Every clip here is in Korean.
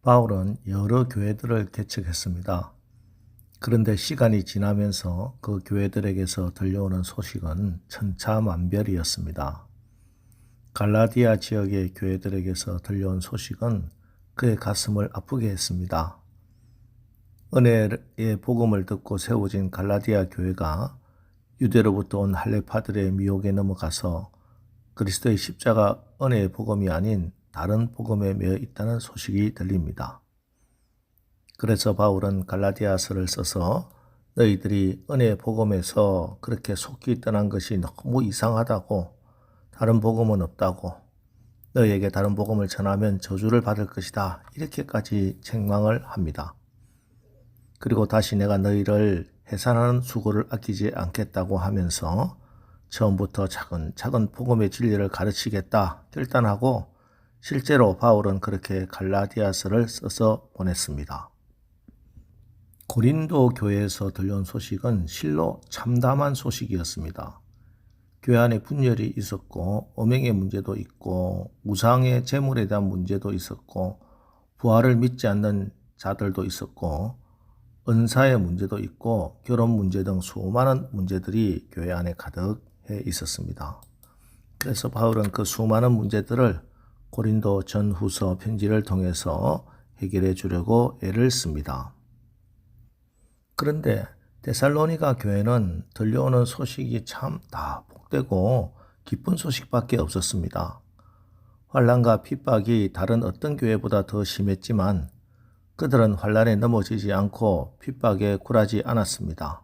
바울은 여러 교회들을 개척했습니다. 그런데 시간이 지나면서 그 교회들에게서 들려오는 소식은 천차만별이었습니다. 갈라디아 지역의 교회들에게서 들려온 소식은 그의 가슴을 아프게 했습니다. 은혜의 복음을 듣고 세워진 갈라디아 교회가 유대로부터 온 할례파들의 미혹에 넘어가서 그리스도의 십자가 은혜의 복음이 아닌 다른 복음에 매여 있다는 소식이 들립니다. 그래서 바울은 갈라디아서를 써서 너희들이 은혜의 복음에서 그렇게 속기 떠난 것이 너무 이상하다고, 다른 복음은 없다고, 너희에게 다른 복음을 전하면 저주를 받을 것이다, 이렇게까지 책망을 합니다. 그리고 다시 내가 너희를 해산하는 수고를 아끼지 않겠다고 하면서 처음부터 차근차근 복음의 진리를 가르치겠다 결단하고, 실제로 바울은 그렇게 갈라디아서를 써서 보냈습니다. 고린도 교회에서 들려온 소식은 실로 참담한 소식이었습니다. 교회 안에 분열이 있었고, 음행의 문제도 있고, 우상의 제물에 대한 문제도 있었고, 부활을 믿지 않는 자들도 있었고, 은사의 문제도 있고, 결혼 문제 등 수많은 문제들이 교회 안에 가득해 있었습니다. 그래서 바울은 그 수많은 문제들을 고린도 전후서 편지를 통해서 해결해 주려고 애를 씁니다. 그런데 데살로니가 교회는 들려오는 소식이 참 다 복되고 기쁜 소식밖에 없었습니다. 환난과 핍박이 다른 어떤 교회보다 더 심했지만 그들은 환난에 넘어지지 않고 핍박에 굴하지 않았습니다.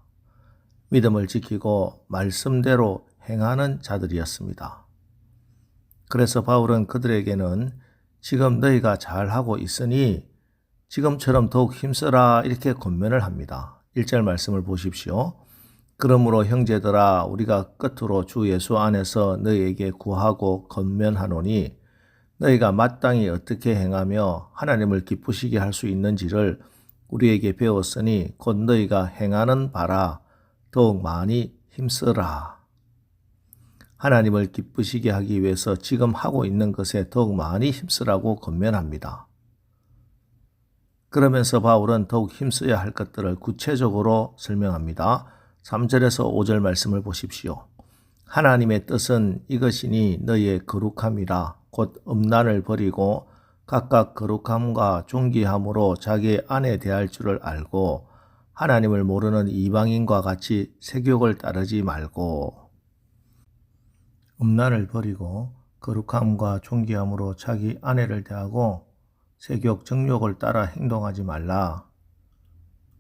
믿음을 지키고 말씀대로 행하는 자들이었습니다. 그래서 바울은 그들에게는 지금 너희가 잘하고 있으니 지금처럼 더욱 힘써라, 이렇게 권면을 합니다. 1절 말씀을 보십시오. 그러므로 형제들아, 우리가 끝으로 주 예수 안에서 너희에게 구하고 권면하노니 너희가 마땅히 어떻게 행하며 하나님을 기쁘시게 할 수 있는지를 우리에게 배웠으니 곧 너희가 행하는 바라 더욱 많이 힘쓰라. 하나님을 기쁘시게 하기 위해서 지금 하고 있는 것에 더욱 많이 힘쓰라고 권면합니다. 그러면서 바울은 더욱 힘써야 할 것들을 구체적으로 설명합니다. 3절에서 5절 말씀을 보십시오. 하나님의 뜻은 이것이니 너희의 거룩함이라. 곧 음란을 버리고 각각 거룩함과 존귀함으로 자기의 아내 대할 줄을 알고 하나님을 모르는 이방인과 같이 세욕을 따르지 말고. 음란을 버리고 거룩함과 존귀함으로 자기 아내를 대하고 세욕, 정욕을 따라 행동하지 말라.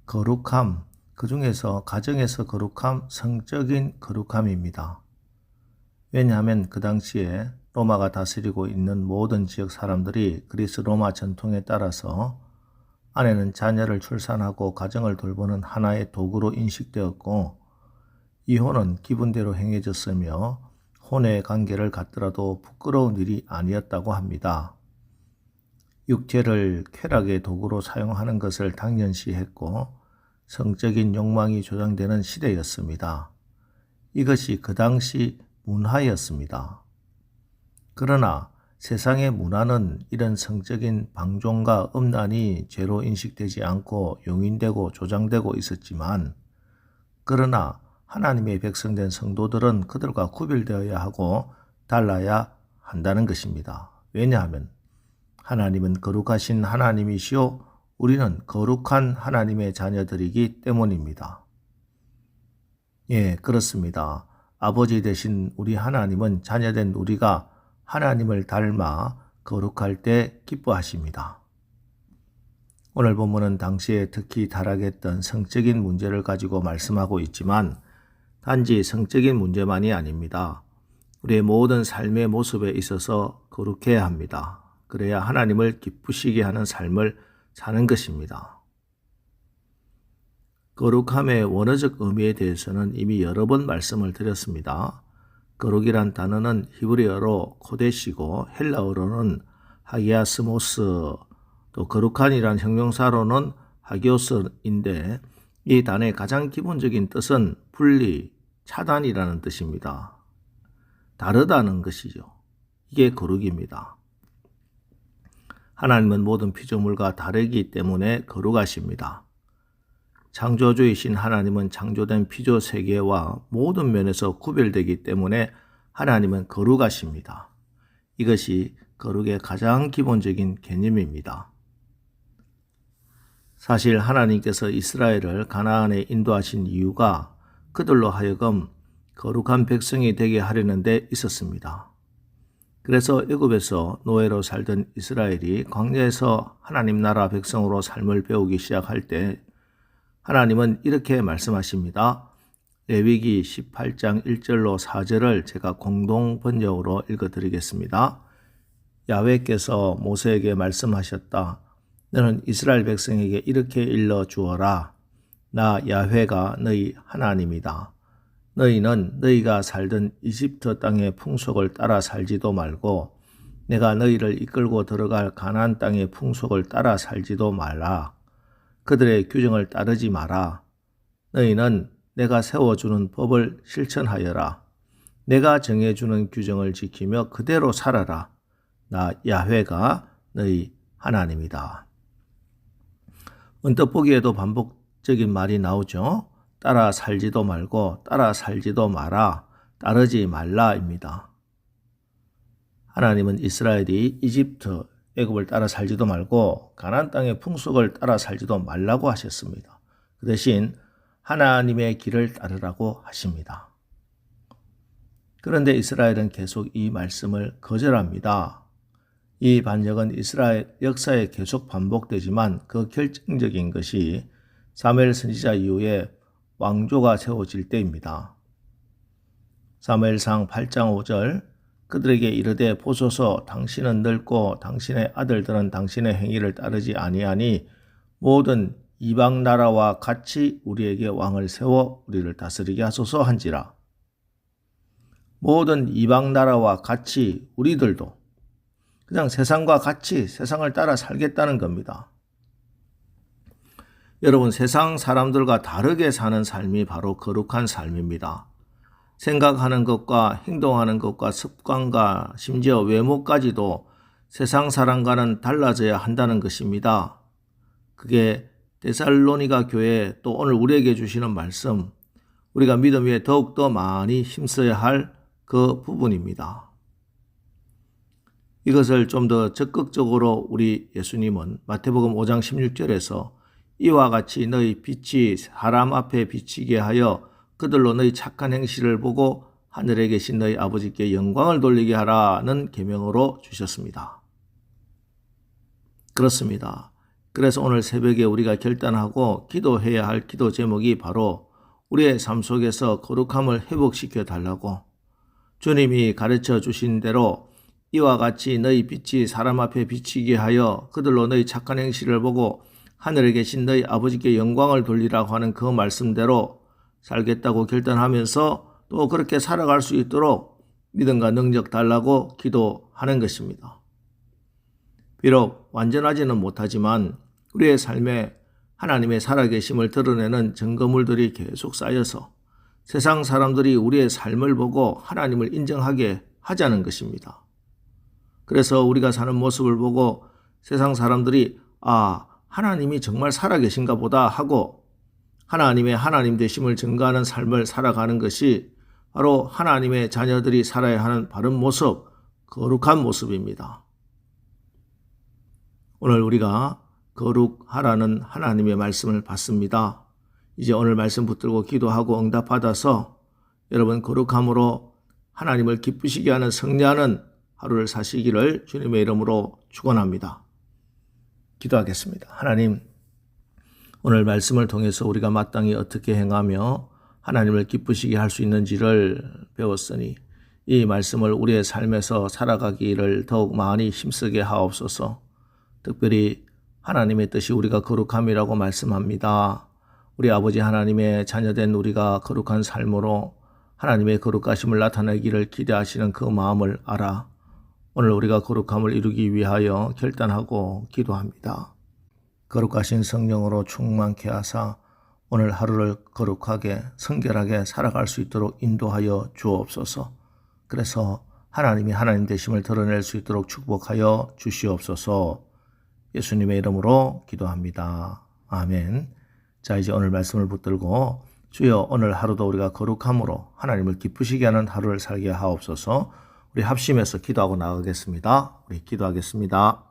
거룩함, 그 중에서 가정에서 거룩함, 성적인 거룩함입니다. 왜냐하면 그 당시에 로마가 다스리고 있는 모든 지역 사람들이 그리스 로마 전통에 따라서 아내는 자녀를 출산하고 가정을 돌보는 하나의 도구로 인식되었고, 이혼은 기분대로 행해졌으며 혼외 관계를 갖더라도 부끄러운 일이 아니었다고 합니다. 육체를 쾌락의 도구로 사용하는 것을 당연시했고 성적인 욕망이 조장되는 시대였습니다. 이것이 그 당시 문화였습니다. 그러나 세상의 문화는 이런 성적인 방종과 음란이 죄로 인식되지 않고 용인되고 조장되고 있었지만, 그러나 하나님의 백성된 성도들은 그들과 구별되어야 하고 달라야 한다는 것입니다. 왜냐하면 하나님은 거룩하신 하나님이시오 우리는 거룩한 하나님의 자녀들이기 때문입니다. 예, 그렇습니다. 아버지 되신 우리 하나님은 자녀된 우리가 하나님을 닮아 거룩할 때 기뻐하십니다. 오늘 본문은 당시에 특히 타락했던 성적인 문제를 가지고 말씀하고 있지만 단지 성적인 문제만이 아닙니다. 우리의 모든 삶의 모습에 있어서 거룩해야 합니다. 그래야 하나님을 기쁘시게 하는 삶을 사는 것입니다. 거룩함의 원어적 의미에 대해서는 이미 여러 번 말씀을 드렸습니다. 거룩이란 단어는 히브리어로 코데시고 헬라어로는 하기아스모스, 또 거룩한이란 형용사로는 하기오스인데 이 단어의 가장 기본적인 뜻은 분리, 차단이라는 뜻입니다. 다르다는 것이죠. 이게 거룩입니다. 하나님은 모든 피조물과 다르기 때문에 거룩하십니다. 창조주이신 하나님은 창조된 피조 세계와 모든 면에서 구별되기 때문에 하나님은 거룩하십니다. 이것이 거룩의 가장 기본적인 개념입니다. 사실 하나님께서 이스라엘을 가나안에 인도하신 이유가 그들로 하여금 거룩한 백성이 되게 하려는 데 있었습니다. 그래서 애굽에서 노예로 살던 이스라엘이 광야에서 하나님 나라 백성으로 삶을 배우기 시작할 때 하나님은 이렇게 말씀하십니다. 레위기 18장 1절로 4절을 제가 공동 번역으로 읽어드리겠습니다. 야훼께서 모세에게 말씀하셨다. 너는 이스라엘 백성에게 이렇게 일러주어라. 나 야훼가 너희 하나님이다. 너희는 너희가 살던 이집트 땅의 풍속을 따라 살지도 말고 내가 너희를 이끌고 들어갈 가나안 땅의 풍속을 따라 살지도 말라. 그들의 규정을 따르지 마라. 너희는 내가 세워주는 법을 실천하여라. 내가 정해주는 규정을 지키며 그대로 살아라. 나 야훼가 너희 하나님이다. 언뜻 보기에도 반복적인 말이 나오죠. 따라 살지도 말고 따라 살지도 마라. 따르지 말라입니다. 하나님은 이스라엘이 이집트, 애굽을 따라 살지도 말고 가나안 땅의 풍속을 따라 살지도 말라고 하셨습니다. 그 대신 하나님의 길을 따르라고 하십니다. 그런데 이스라엘은 계속 이 말씀을 거절합니다. 이 반역은 이스라엘 역사에 계속 반복되지만 그 결정적인 것이 사무엘 선지자 이후에 왕조가 세워질 때입니다. 사무엘상 8장 5절 그들에게 이르되 보소서 당신은 늙고 당신의 아들들은 당신의 행위를 따르지 아니하니 모든 이방 나라와 같이 우리에게 왕을 세워 우리를 다스리게 하소서 한지라. 모든 이방 나라와 같이 우리들도 그냥 세상과 같이 세상을 따라 살겠다는 겁니다. 여러분, 세상 사람들과 다르게 사는 삶이 바로 거룩한 삶입니다. 생각하는 것과 행동하는 것과 습관과 심지어 외모까지도 세상 사람과는 달라져야 한다는 것입니다. 그게 데살로니가 교회 또 오늘 우리에게 주시는 말씀, 우리가 믿음 위에 더욱더 많이 힘써야 할 그 부분입니다. 이것을 좀 더 적극적으로 우리 예수님은 마태복음 5장 16절에서 이와 같이 너희 빛이 사람 앞에 비치게 하여 그들로 너희 착한 행실을 보고 하늘에 계신 너희 아버지께 영광을 돌리게 하라는 계명으로 주셨습니다. 그렇습니다. 그래서 오늘 새벽에 우리가 결단하고 기도해야 할 기도 제목이 바로 우리의 삶 속에서 거룩함을 회복시켜 달라고 주님이 가르쳐 주신 대로 이와 같이 너희 빛이 사람 앞에 비치게 하여 그들로 너희 착한 행실을 보고 하늘에 계신 너희 아버지께 영광을 돌리라고 하는 그 말씀대로 살겠다고 결단하면서 또 그렇게 살아갈 수 있도록 믿음과 능력 달라고 기도하는 것입니다. 비록 완전하지는 못하지만 우리의 삶에 하나님의 살아계심을 드러내는 증거물들이 계속 쌓여서 세상 사람들이 우리의 삶을 보고 하나님을 인정하게 하자는 것입니다. 그래서 우리가 사는 모습을 보고 세상 사람들이 하나님이 정말 살아계신가 보다 하고 하나님의 하나님 되심을 증거하는 삶을 살아가는 것이 바로 하나님의 자녀들이 살아야 하는 바른 모습, 거룩한 모습입니다. 오늘 우리가 거룩하라는 하나님의 말씀을 받습니다. 이제 오늘 말씀 붙들고 기도하고 응답받아서 여러분 거룩함으로 하나님을 기쁘시게 하는 승리하는 하루를 사시기를 주님의 이름으로 축원합니다. 기도하겠습니다. 하나님, 오늘 말씀을 통해서 우리가 마땅히 어떻게 행하며 하나님을 기쁘시게 할 수 있는지를 배웠으니 이 말씀을 우리의 삶에서 살아가기를 더욱 많이 힘쓰게 하옵소서. 특별히 하나님의 뜻이 우리가 거룩함이라고 말씀합니다. 우리 아버지 하나님의 자녀된 우리가 거룩한 삶으로 하나님의 거룩하심을 나타내기를 기대하시는 그 마음을 알아 오늘 우리가 거룩함을 이루기 위하여 결단하고 기도합니다. 거룩하신 성령으로 충만케 하사 오늘 하루를 거룩하게 성결하게 살아갈 수 있도록 인도하여 주옵소서. 그래서 하나님이 하나님 되심을 드러낼 수 있도록 축복하여 주시옵소서. 예수님의 이름으로 기도합니다. 아멘. 자, 이제 오늘 말씀을 붙들고 주여 오늘 하루도 우리가 거룩함으로 하나님을 기쁘시게 하는 하루를 살게 하옵소서. 우리 합심해서 기도하고 나가겠습니다. 우리 기도하겠습니다.